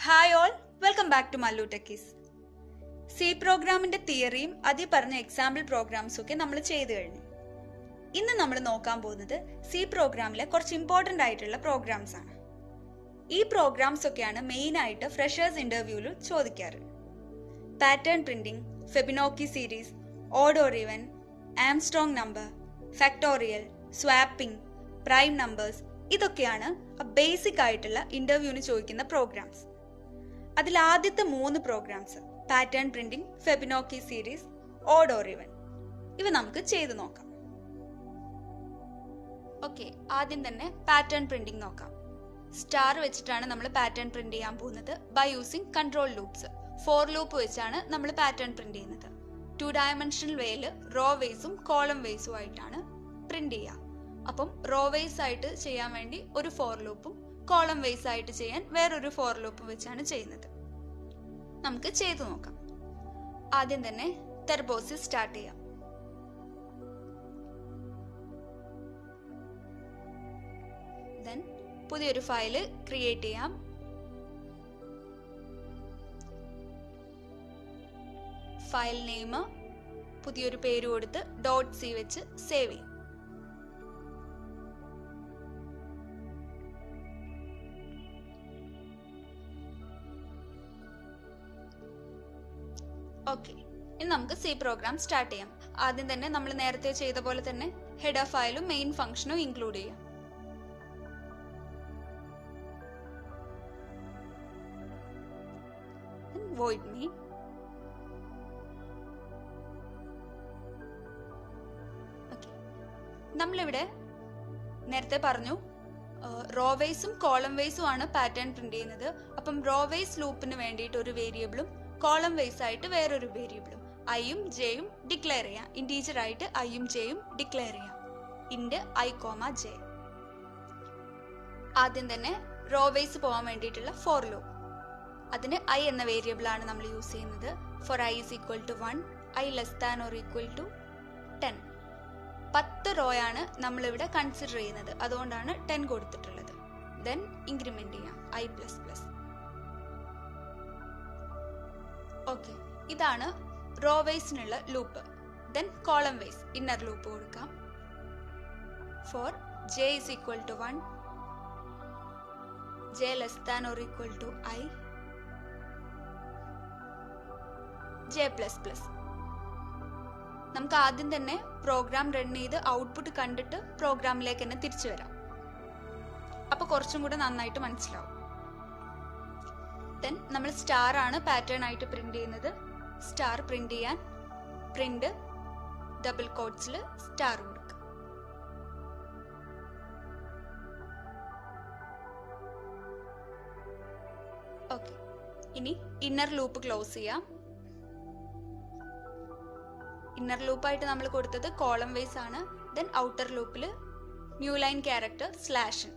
Hi all, welcome back to Mallu techies. C പ്രോഗ്രാമിന്റെ തിയറിയും അതിൽ പറഞ്ഞ എക്സാമ്പിൾ പ്രോഗ്രാംസും ഒക്കെ നമ്മൾ ചെയ്തു കഴിഞ്ഞു. ഇന്ന് നമ്മൾ നോക്കാൻ പോകുന്നത് സി പ്രോഗ്രാമിലെ കുറച്ച് ഇമ്പോർട്ടൻ്റ് ആയിട്ടുള്ള പ്രോഗ്രാംസ് ആണ്. ഈ പ്രോഗ്രാംസ് ഒക്കെയാണ് മെയിൻ ആയിട്ട് ഫ്രഷേഴ്സ് ഇന്റർവ്യൂവിൽ ചോദിക്കാറ്. Pattern printing, Fibonacci series, odd or even, Armstrong number, factorial, swapping, prime numbers, ഇതൊക്കെയാണ് ബേസിക് ആയിട്ടുള്ള ഇന്റർവ്യൂവിന് ചോദിക്കുന്ന പ്രോഗ്രാംസ്. അതിൽ ആദ്യത്തെ 3 programs pattern printing, Fibonacci series, odd or even, ഇവ നമുക്ക് ചെയ്തു നോക്കാം. ഓക്കെ, ആദ്യം തന്നെ പാറ്റേൺ പ്രിന്റിംഗ് നോക്കാം. സ്റ്റാർ വെച്ചിട്ടാണ് നമ്മൾ പാറ്റേൺ പ്രിന്റ് ചെയ്യാൻ പോകുന്നത് by using control loops. For loop വെച്ചാണ് നമ്മൾ പാറ്റേൺ പ്രിന്റ് ചെയ്യുന്നത്. 2 ഡയമെൻഷണൽ വേയിൽ റോ വേസും കോളം വേസും ആയിട്ടാണ് പ്രിന്റ് ചെയ്യുക. അപ്പം റോ വേസ് ആയിട്ട് ചെയ്യാൻ വേണ്ടി ഒരു ഫോർ ലൂപ്പും കോളം വേസ് ആയിട്ട് ചെയ്യാൻ വേറൊരു ഫോർ ലൂപ്പും വെച്ചാണ് ചെയ്യുന്നത്. നമുക്ക് ചെയ്തു നോക്കാം. ആദ്യം തന്നെ തെർബോസിസ് സ്റ്റാർട്ട് ചെയ്യാം. ദെൻ പുതിയൊരു ഫയല് ക്രിയേറ്റ് ചെയ്യാം. ഫയൽ നെയിം പുതിയൊരു പേര് കൊടുത്ത് .c വെച്ച് സേവ് ചെയ്യും. ഓക്കെ, ഇനി നമുക്ക് സി പ്രോഗ്രാം സ്റ്റാർട്ട് ചെയ്യാം. ആദ്യം തന്നെ നമ്മൾ നേരത്തെ ചെയ്ത പോലെ തന്നെ ഹെഡർ ഫയലും മെയിൻ ഫംഗ്ഷനും ഇൻക്ലൂഡ് ചെയ്യാം. void main. ഓക്കെ, നമ്മളിവിടെ നേരത്തെ പറഞ്ഞു റോ വേസും കോളം വേസും ആണ് പാറ്റേൺ പ്രിന്റ് ചെയ്യുന്നത്. അപ്പം റോ വേസ് ലൂപ്പിന് വേണ്ടിയിട്ട് ഒരു വേരിയബിളും കോളം വേസ് ആയിട്ട് വേറൊരു വേരിയബിളും ഐയും ജെയും ഡിക്ലെയർ ചെയ്യാം. ഇന്റീജർ ആയിട്ട് ഐയും ജെയും ഡിക്ലെയർ ചെയ്യാം. Int i, j. ആദ്യം തന്നെ റോ വേസ് പോകാൻ വേണ്ടിയിട്ടുള്ള ഫോർ ലൂപ്പ്. അതിന് i എന്ന വേരിയബിൾ ആണ് നമ്മൾ യൂസ് ചെയ്യുന്നത്. For i is equal to 1, i less than or equal to 10. 10 row ആണ് നമ്മളിവിടെ കൺസിഡർ ചെയ്യുന്നത്, അതുകൊണ്ടാണ് 10 കൊടുത്തിട്ടുള്ളത്. ദെൻ ഇൻക്രിമെന്റ് ചെയ്യാം i++. ഓക്കെ, ഇതാണ് റോ വേസിനുള്ള loop. Then column wise inner loop കൊടുക്കാം. For j is equal to 1, j less than or equal to i, j++. നമുക്ക് ആദ്യം തന്നെ പ്രോഗ്രാം റൺ ചെയ്ത് ഔട്ട്പുട്ട് കണ്ടിട്ട് പ്രോഗ്രാമിലേക്ക് തന്നെ തിരിച്ചു വരാം. അപ്പൊ കുറച്ചും കൂടെ നന്നായിട്ട് മനസ്സിലാവും. ദെൻ നമ്മൾ സ്റ്റാർ ആണ് പാറ്റേൺ ആയിട്ട് പ്രിന്റ് ചെയ്യുന്നത്. സ്റ്റാർ പ്രിന്റ് ചെയ്യാൻ പ്രിന്റ് ഡബിൾ കോട്ട്സിൽ സ്റ്റാർ കൊടുക്കുക. ഓക്കെ, ഇനി ഇന്നർ ലൂപ്പ് ക്ലോസ് ചെയ്യാം. ഇന്നർ ലൂപ്പായിട്ട് നമ്മൾ കൊടുത്തത് കോളം വേസ് ആണ്. ദെൻ ഔട്ടർ ലൂപ്പിൽ new line character slash.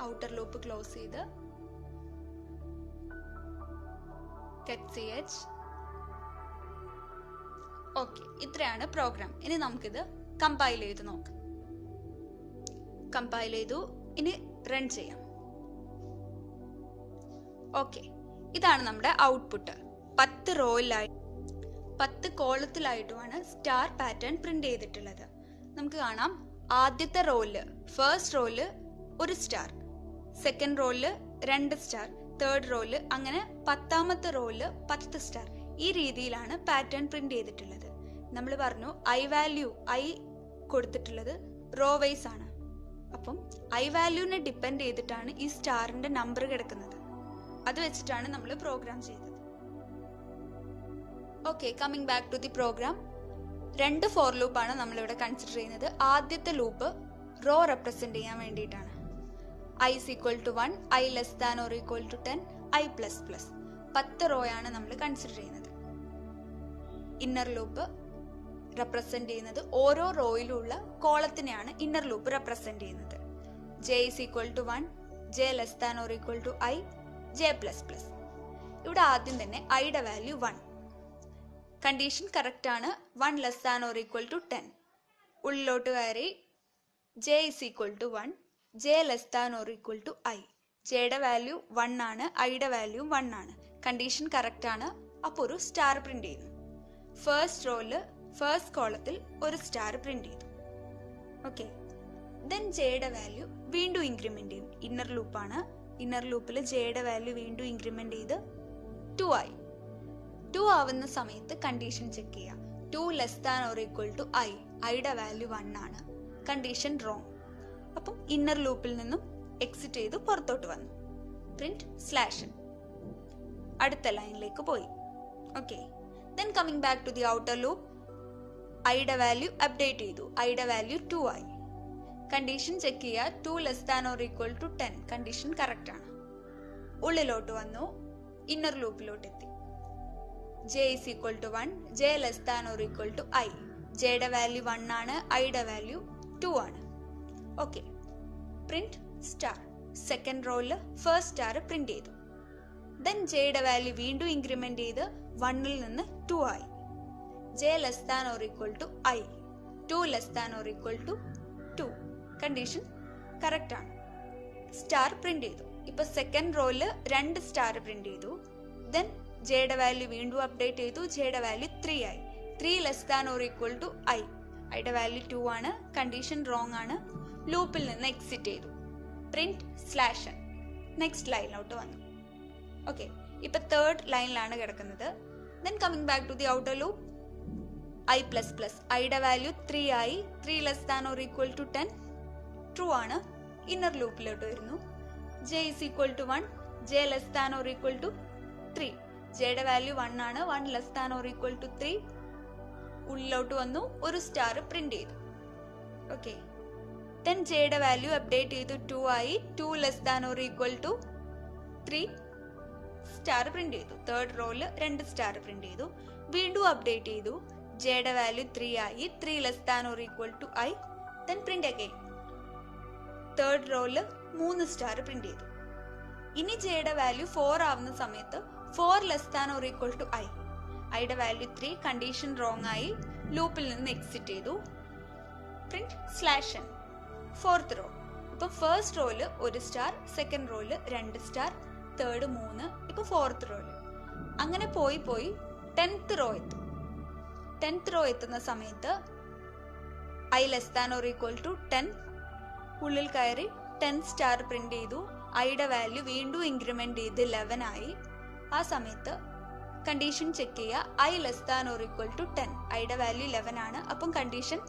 Outer loop close ചെയ്ത് get ch. ഓക്കെ, ഇത്രയാണ് പ്രോഗ്രാം. ഇനി നമുക്കിത് കമ്പൈൽ ചെയ്ത് നോക്കാം. കമ്പൈൽ ചെയ്തു, ഇനി റൺ ചെയ്യാം. ഓക്കെ, ഇതാണ് നമ്മുടെ ഔട്ട്പുട്ട്. 10 റോയിലായി 10 കോളത്തിലായിട്ടുമാണ് സ്റ്റാർ പാറ്റേൺ പ്രിന്റ് ചെയ്തിട്ടുള്ളത്. നമുക്ക് കാണാം, ആദ്യത്തെ റോയില് ഫസ്റ്റ് റോയില് ഒരു സ്റ്റാർ, സെക്കൻഡ് റോയില് 2 സ്റ്റാർ, തേർഡ് റോയില്, അങ്ങനെ 10ാമത്തെ റോയില് 10 സ്റ്റാർ. ഈ രീതിയിലാണ് പാറ്റേൺ പ്രിന്റ് ചെയ്തിട്ടുള്ളത്. നമ്മൾ പറഞ്ഞു ഐ വാല്യൂ കൊടുത്തിട്ടുള്ളത് റോ വൈസ് ആണ്. അപ്പം ഐ വാല്യൂവിനെ ഡിപ്പെൻഡ് ചെയ്തിട്ടാണ് ഈ സ്റ്റാറിന്റെ നമ്പർ കിടക്കുന്നത്. അത് വെച്ചിട്ടാണ് നമ്മൾ പ്രോഗ്രാം ചെയ്തത്. Okay, coming back to the program. 2 for ലൂപ്പാണ് നമ്മളിവിടെ കൺസിഡർ ചെയ്യുന്നത്. ആദ്യത്തെ ലൂപ്പ് റോ റെപ്രസെന്റ് ചെയ്യാൻ വേണ്ടിയിട്ടാണ്. i is equal to 1, i less than or equal to 10, i++. 10 row ആണ് നമ്മൾ കൺസിഡർ ചെയ്യുന്നത്. ഇന്നർ ലൂപ്പ് റെപ്രസെന്റ് ചെയ്യുന്നത് ഓരോ റോയിലുള്ള കോളത്തിനെയാണ് ഇന്നർ ലൂപ്പ് റെപ്രസെന്റ് ചെയ്യുന്നത്. j is equal to 1, j less than or equal to i, j++. ഇവിടെ ആദ്യം തന്നെ ഐയുടെ വാല്യൂ 1. കണ്ടീഷൻ കറക്റ്റ് ആണ്. 1 less than or equal to 10. ഉള്ളിലോട്ട് കയറി j is equal to 1, j less than or equal to I. ജെയുടെ value 1 ആണ്, ഐയുടെ വാല്യൂ 1 ആണ്. കണ്ടീഷൻ കറക്റ്റ് ആണ്. അപ്പോൾ ഒരു സ്റ്റാർ പ്രിന്റ് ചെയ്യുന്നു. ഫസ്റ്റ് റോയില് ഫസ്റ്റ് കോളത്തിൽ ഒരു സ്റ്റാർ പ്രിന്റ് ചെയ്തു. ഓക്കെ, ദെൻ ജെയുടെ വാല്യൂ വീണ്ടും ഇൻക്രിമെന്റ് ചെയ്യും. ഇന്നർ ലൂപ്പാണ്. ഇന്നർ ലൂപ്പിൽ ജെയുടെ വാല്യൂ വീണ്ടും ഇൻക്രിമെന്റ് ചെയ്ത് 2 ആയി. 2 ആവുന്ന സമയത്ത് കണ്ടീഷൻ ചെക്ക് ചെയ്യാം. 2 less than or equal to I. ഐയുടെ വാല്യൂ 1 ആണ്. Condition wrong. അപ്പം ഇന്നർ ലൂപ്പിൽ നിന്നും എക്സിറ്റ് ചെയ്ത് പുറത്തോട്ട് വന്നു. പ്രിന്റ് സ്ലാഷ് അടുത്ത ലൈനിലേക്ക് പോയി. Okay, then coming back to the outer loop. ഐയുടെ വാല്യൂ അപ്ഡേറ്റ് ചെയ്തു. ഐയുടെ വാല്യൂ 2 ആയി. കണ്ടീഷൻ ചെക്ക് ചെയ്യുക. 2 less than or equal to 10. Condition correct ആണ്. ഉള്ളിലോട്ട് വന്നു. ഇന്നർ ലൂപ്പിലോട്ട് എത്തി. j is equal to 1, j less than or equal to I. ജെയുടെ വാല്യൂ 1 ആണ്, ഐയുടെ വാല്യൂ 2 ആണ്. Okay, print star. സെക്കൻഡ് റോയില് ഫസ്റ്റ് സ്റ്റാർ പ്രിന്റ് ചെയ്തു. ദെൻ ജെയുടെ വാല്യൂ വീണ്ടും ഇൻക്രിമെന്റ് ചെയ്ത് 1ൽ നിന്ന് 2 ആയി. j less than or equal to I. 2 less than or equal to 2. Condition correct ആണ്. സ്റ്റാർ പ്രിന്റ് ചെയ്തു. ഇപ്പൊ സെക്കൻഡ് റോയില് 2 സ്റ്റാർ പ്രിന്റ് ചെയ്തു. ദെൻ ജെയുടെ വാല്യൂ വീണ്ടും അപ്ഡേറ്റ് ചെയ്തു. ജെയുടെ വാല്യൂ 3 ആയി. 3 less than or equal to I. ഐയുടെ വാല്യൂ 2 ആണ്. കണ്ടീഷൻ റോങ് ആണ്. ലൂപ്പിൽ നിന്ന് എക്സിറ്റ് ചെയ്തു. പ്രിന്റ് സ്ലാഷ് നെക്സ്റ്റ് ലൈനിലോട്ട് വന്നു. ഓക്കെ, ഇപ്പൊ തേർഡ് ലൈനിലാണ് കിടക്കുന്നത്. Then coming back to the outer loop. I plus plus. ഐയുടെ വാല്യൂ 3 ആയി. 3 less than or equal to 10. True ആണ്. ഇന്നർ ലൂപ്പിലോട്ട് വരുന്നു. j is equal to 1, j less than or equal to 3. ജെയുടെ വാല്യൂ 1 ആണ്. 1 less than or equal to 3. ഉള്ളിലോട്ട് വന്നു. ഒരു സ്റ്റാർ പ്രിന്റ് ചെയ്തു. ഓക്കെ, ദെൻ ജെയുടെ വാല്യൂ അപ്ഡേറ്റ് ചെയ്തു. 2 ആയി. 2 less than or equal to 3. Star print ചെയ്തു. തേർഡ് റോയില് 2 സ്റ്റാർ പ്രിന്റ് ചെയ്തു. വീണ്ടും അപ്ഡേറ്റ് ചെയ്തു. ജെയുടെ വാല്യൂ 3 ആയി. 3 less than or equal to I. Then print again. Third റോയില് 3 സ്റ്റാർ പ്രിന്റ് ചെയ്തു. ഇനി ജെയുടെ വാല്യൂ 4 ആവുന്ന സമയത്ത് 4 less than or equal to I. ഐയുടെ വാല്യൂ 3. കണ്ടീഷൻ റോങ് ആയി. ലൂപ്പിൽ നിന്ന് എക്സിറ്റ് ചെയ്തു. Print slash fourth row. ഇപ്പൊ ഫസ്റ്റ് റോയില് 1 സ്റ്റാർ, സെക്കൻഡ് റോയില് 2 സ്റ്റാർ, തേർഡ് 3, ഇപ്പൊ ഫോർത്ത് റോയില്. അങ്ങനെ പോയി 10th റോ എത്തും. 10th റോ എത്തുന്ന സമയത്ത് I less than or equal to 10. ഉള്ളിൽ കയറി 10 സ്റ്റാർ പ്രിന്റ് ചെയ്തു. ഐയുടെ വാല്യൂ വീണ്ടും ഇൻക്രിമെന്റ് ചെയ്ത് 11 ആയി. ആ സമയത്ത് കണ്ടീഷൻ ചെക്ക് ചെയ്യുക. I less than or equal to 10. ഐയുടെ വാല്യൂ 11 ആണ്. അപ്പം കണ്ടീഷൻ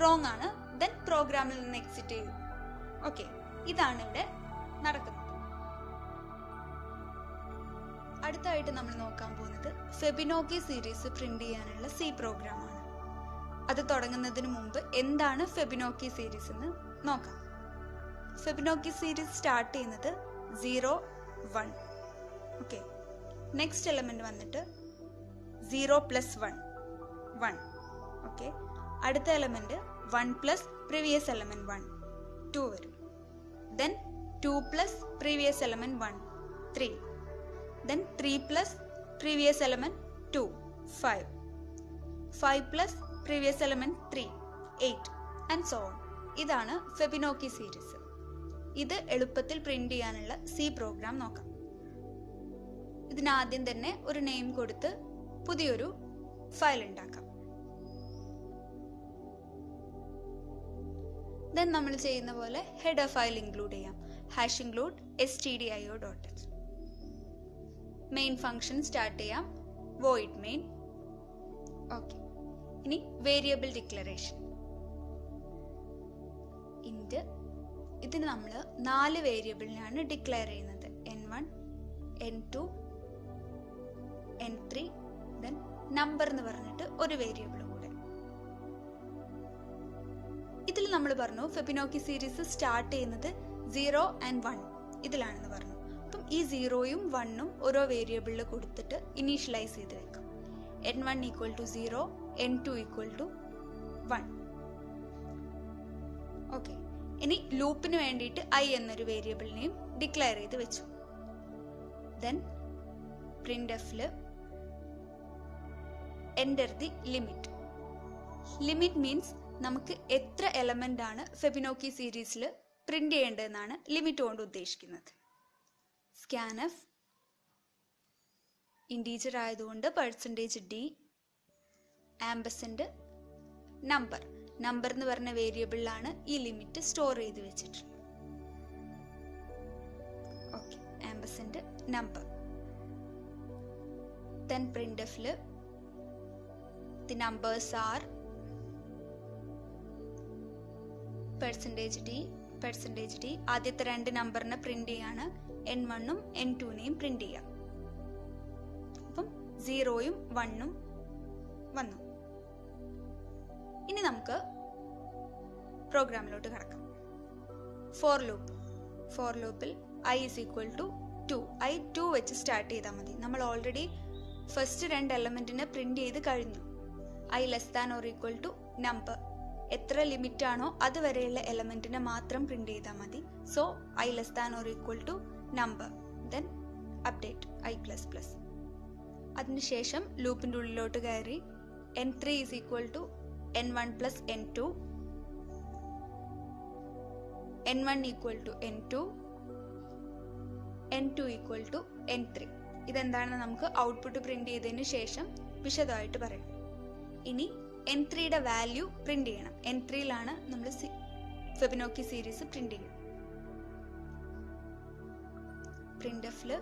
റോങ് ആണ്. ദെൻ പ്രോഗ്രാമിൽ നിന്ന് എക്സിറ്റ് ചെയ്യും. ഓക്കെ, ഇതാണ് ഇവിടെ നടക്കുന്നത്. അടുത്തായിട്ട് നമ്മൾ നോക്കാൻ പോകുന്നത് ഫെബിനോക്കി സീരീസ് പ്രിന്റ് ചെയ്യാനുള്ള C പ്രോഗ്രാമാണ്. അത് തുടങ്ങുന്നതിന് മുമ്പ് എന്താണ് ഫെബിനോക്കി സീരീസ് എന്ന് നോക്കാം. ഫെബിനോക്കി സീരീസ് സ്റ്റാർട്ട് ചെയ്യുന്നത് 0, 1. ഓക്കെ, നെക്സ്റ്റ് എലമെന്റ് വന്നിട്ട് 0 പ്ലസ് 1, 1. ഓക്കെ, അടുത്ത എലമെന്റ് 1 പ്ലസ് പ്രീവിയസ് എലമെന്റ് 1, 2 വരും. Then 2 plus previous element 1, 3. Then 3 plus previous element 2, 5. 5 plus previous element 3, 8 and so on. ഇതാണ് ഫെബിനോക്കി സീരീസ്. ഇത് എളുപ്പത്തിൽ പ്രിന്റ് ചെയ്യാനുള്ള C പ്രോഗ്രാം നോക്കാം. ഇതിനാദ്യം തന്നെ ഒരു നെയിം കൊടുത്ത് പുതിയൊരു ഫയൽ ഉണ്ടാക്കാം. ദെൻ നമ്മൾ ചെയ്യുന്ന പോലെ ഹെഡർ ഫയൽ ഇൻക്ലൂഡ് ചെയ്യാം. #include stdio.h. Main function start ചെയ്യാം. void main. ഓക്കെ, ഇനി വേരിയബിൾ ഡിക്ലറേഷൻ. ഇന്റ്. ഇതിന് നമ്മൾ 4 വേരിയബിളിനാണ് ഡിക്ലെയർ ചെയ്യുന്നത്. n1, n2, n3, then number എന്ന് പറഞ്ഞിട്ട് ഒരു വേരിയബിൾ കൂടെ. ഇതിൽ നമ്മൾ പറഞ്ഞു ഫെബിനോക്കി സീരീസ് സ്റ്റാർട്ട് ചെയ്യുന്നത് 0 and 1 ഇതിലാണെന്ന് പറഞ്ഞു. അപ്പം ഈ 0യും 1ഉം ഓരോ വേരിയബിളിൽ കൊടുത്തിട്ട് ഇനീഷ്യലൈസ് ചെയ്ത് വെക്കാം. n1 equal to 0, n2 equal to 1. Okay, ഇനി ലൂപ്പിന് വേണ്ടിയിട്ട് I എന്നൊരു വേരിയബിളിനെയും ഡിക്ലെയർ ചെയ്ത് വെച്ചു. ദെൻ പ്രിന്റ്എഫില് enter the limit. Limit means നമുക്ക് എത്ര എലമെന്റ് ആണ് ഫെബിനോക്കി സീരീസിൽ പ്രിന്റ് ചെയ്യേണ്ടതെന്നാണ് ലിമിറ്റ് കൊണ്ട് ഉദ്ദേശിക്കുന്നത്. സ്കാൻഎഫ് ഇൻറ്റീജർ ആയതുകൊണ്ട് %d ആംബസെന്റ് നമ്പർ എന്ന് പറഞ്ഞ വേരിയബിളിലാണ് ഈ ലിമിറ്റ് സ്റ്റോർ ചെയ്ത് വെച്ചിട്ടുള്ളത്. Okay, ampersand number. then printf the numbers are %d ആദ്യത്തെ രണ്ട് നമ്പറിനെ പ്രിന്റ് ചെയ്യാണ്, n1 ഉം n2 നെയും പ്രിന്റ് ചെയ്യാം. അപ്പം 0ഉം 1ഉം വന്നു. ഇനി നമുക്ക് പ്രോഗ്രാമിലോട്ട് കടക്കാം. ഫോർ ലൂപ്പിൽ i is equal to 2 i 2 വെച്ച് സ്റ്റാർട്ട് ചെയ്താൽ മതി. നമ്മൾ ഓൾറെഡി ഫസ്റ്റ് രണ്ട് എലമെന്റിനെ പ്രിന്റ് ചെയ്ത് കഴിഞ്ഞു. i less than or equal to number, എത്ര ലിമിറ്റ് ആണോ അതുവരെയുള്ള എലമെന്റിനെ മാത്രം പ്രിന്റ് ചെയ്താൽ മതി. So i less than or equal to number, then update i++. അതിനുശേഷം ലൂപ്പിന്റെ ഉള്ളിലോട്ട് കയറി n3 is equal to n1 plus n2, n1 equal to n2, n2 equal to n3. ഇതെന്താണെന്ന് നമുക്ക് ഔട്ട്പുട്ട് പ്രിന്റ് ചെയ്തതിന് ശേഷം വിശദമായിട്ട് പറയാം. ഇനി n3യുടെ വാല്യൂ പ്രിന്റ് ചെയ്യണം. n3യിലാണ് നമ്മൾ ഫെബിനോക്കി സീരീസ് പ്രിന്റ് ചെയ്യുന്നത്. പ്രിന്റ്എഫില്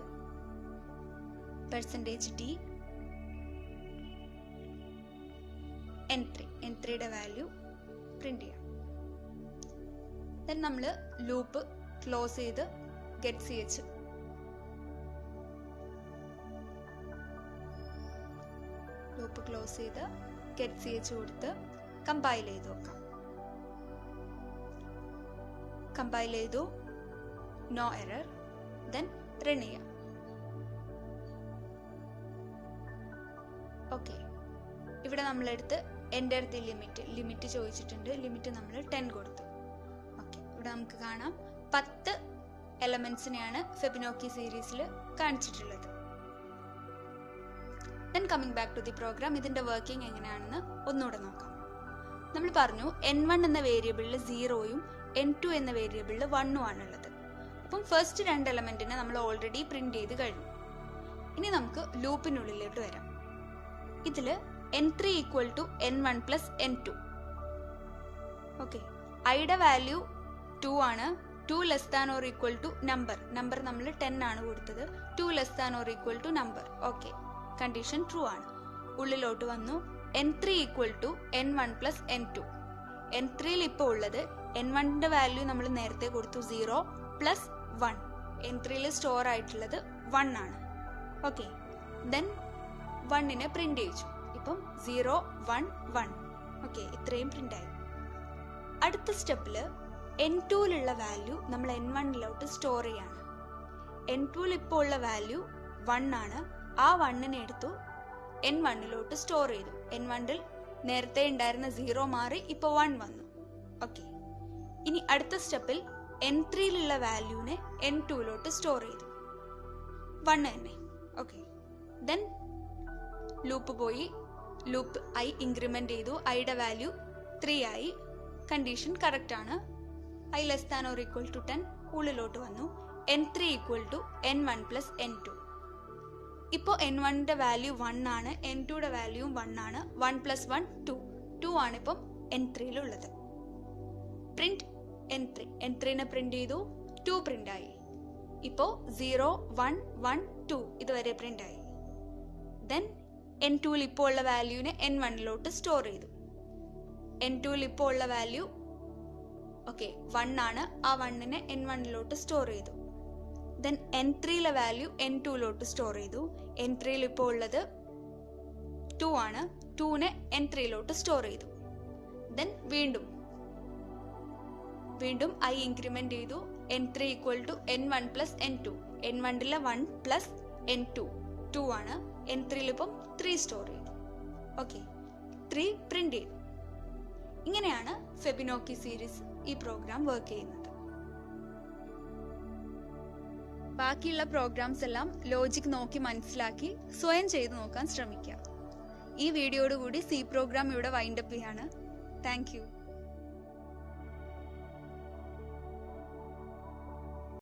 %d n3യുടെ വാല്യൂ പ്രിന്റ് ചെയ്യാം. ദെൻ നമ്മൾ ലൂപ്പ് ക്ലോസ് ചെയ്ത് ഗെറ്റ് ch കൊടുത്ത് കമ്പൈൽ ചെയ്ത് നോക്കാം. കമ്പൈൽ ചെയ്തു, നോ എറർ. ദെൻ റൺ ചെയ്യാം. ഓക്കെ, ഇവിടെ നമ്മളെടുത്ത് എൻ്റെ അടുത്ത് ലിമിറ്റ് ചോദിച്ചിട്ടുണ്ട്. ലിമിറ്റ് നമ്മൾ 10 കൊടുത്തു. ഓക്കെ, ഇവിടെ നമുക്ക് കാണാം 10 എലമെന്റ്സിനെയാണ് ഫെബിനോക്കി സീരീസിൽ കാണിച്ചിട്ടുള്ളത്. Then coming back to the program, ഇതിന്റെ വർക്കിംഗ് എങ്ങനെയാണെന്ന് ഒന്നുകൂടെ നോക്കാം. നമ്മൾ പറഞ്ഞു n1 എന്ന വേരിയബിളിൽ 0ഉം n2 എന്ന വേരിയബിളിൽ 1ഉം ആണുള്ളത്. അപ്പം ഫസ്റ്റ് രണ്ട് എലമെന്റിനെ നമ്മൾ ഓൾറെഡി പ്രിന്റ് ചെയ്ത് കഴിഞ്ഞു. ഇനി നമുക്ക് ലൂപ്പിനുള്ളിലോട്ട് വരാം. ഇതില് n3 equal to n1 plus n2. Okay, ഐയുടെ വാല്യൂ 2 ആണ്. 2 less than or equal to number നമ്മൾ 10 ആണ് കൊടുത്തത്. 2 less than or equal to number. Okay, condition true ആണ്. ഉള്ളിലോട്ട് വന്നു. n3 equal to n1 plus n2. n3യിൽ ഇപ്പോൾ ഉള്ളത് n1ന്റെ വാല്യൂ നമ്മൾ നേരത്തെ കൊടുത്തു 0 പ്ലസ് 1. n3യിൽ സ്റ്റോർ ആയിട്ടുള്ളത് 1 ആണ്. ഓക്കെ, ദെൻ 1നെ പ്രിന്റ് ചെയ്യിച്ചു. ഇപ്പം 0 1 1. ഓക്കെ, ഇത്രയും പ്രിന്റ് ആയി. അടുത്ത സ്റ്റെപ്പില് n2യിലുള്ള വാല്യൂ നമ്മൾ n1ലോട്ട് സ്റ്റോർ ചെയ്യാണ്. n2യിൽ ഇപ്പോൾ ഉള്ള വാല്യൂ 1 ആണ്. ആ 1നെ എടുത്തു n1ലോട്ട് സ്റ്റോർ ചെയ്തു. n1ൽ നേരത്തെ ഉണ്ടായിരുന്ന 0 മാറി ഇപ്പോൾ 1 വന്നു. ഓക്കെ, ഇനി അടുത്ത സ്റ്റെപ്പിൽ n3യിലുള്ള വാല്യൂനെ n2ലോട്ട് സ്റ്റോർ ചെയ്തു. 1 തന്നെ. ഓക്കെ, ദെൻ ലൂപ്പ് പോയി. ലൂപ്പ് i ഇൻക്രിമെന്റ് ചെയ്തു. ഐയുടെ വാല്യൂ 3 ആയി. കണ്ടീഷൻ കറക്റ്റ് ആണ്. i less than or equal to 10. ഉള്ളിലോട്ട് വന്നു. n3 equal to n1 plus n2. ഇപ്പോൾ n1ന്റെ വാല്യൂ 1 ആണ്, n2യുടെ വാല്യൂ 1 ആണ്. 1 പ്ലസ് 1 2 ആണ് ഇപ്പം n3യിലുള്ളത്. പ്രിന്റ് n3നെ പ്രിന്റ് ചെയ്തു. 2 പ്രിന്റ് ആയി. ഇപ്പോൾ 0 1 1 2 ഇതുവരെ പ്രിന്റ് ആയി. ദെൻ n2യിൽ ഇപ്പോൾ ഉള്ള വാല്യൂവിനെ n1ലോട്ട് സ്റ്റോർ ചെയ്തു. n2യിൽ ഇപ്പോൾ ഉള്ള വാല്യൂ 1 ആണ്. ആ 1നെ n1ലോട്ട് സ്റ്റോർ ചെയ്തു. ദെൻ n3യിലെ വാല്യൂ n2ലോട്ട് സ്റ്റോർ ചെയ്തു. n3യിൽ ഇപ്പോൾ ഉള്ളത് 2 ആണ്. 2നെ n3ലോട്ട് സ്റ്റോർ ചെയ്തു. ദെൻ വീണ്ടും i ഇൻക്രിമെന്റ് ചെയ്തു. n3 equal to n1 plus n2. n1ലെ 1 പ്ലസ് n2 2 ആണ്. n3യിൽ ഇപ്പം 3 സ്റ്റോർ ചെയ്തു. ഓക്കെ, 3 പ്രിന്റ് ചെയ്തു. ഇങ്ങനെയാണ് ഫെബിനോക്കി സീരീസ് ഈ പ്രോഗ്രാം വർക്ക് ചെയ്യുന്നത്. ബാക്കിയുള്ള പ്രോഗ്രാംസ് എല്ലാം ലോജിക് നോക്കി മനസ്സിലാക്കി സ്വയം ചെയ്തു നോക്കാൻ ശ്രമിക്കുക. ഈ വീഡിയോയോടുകൂടി C പ്രോഗ്രാം ഇവിടെ വൈൻഡപ്പ് ചെയ്യാണ്. Thank you.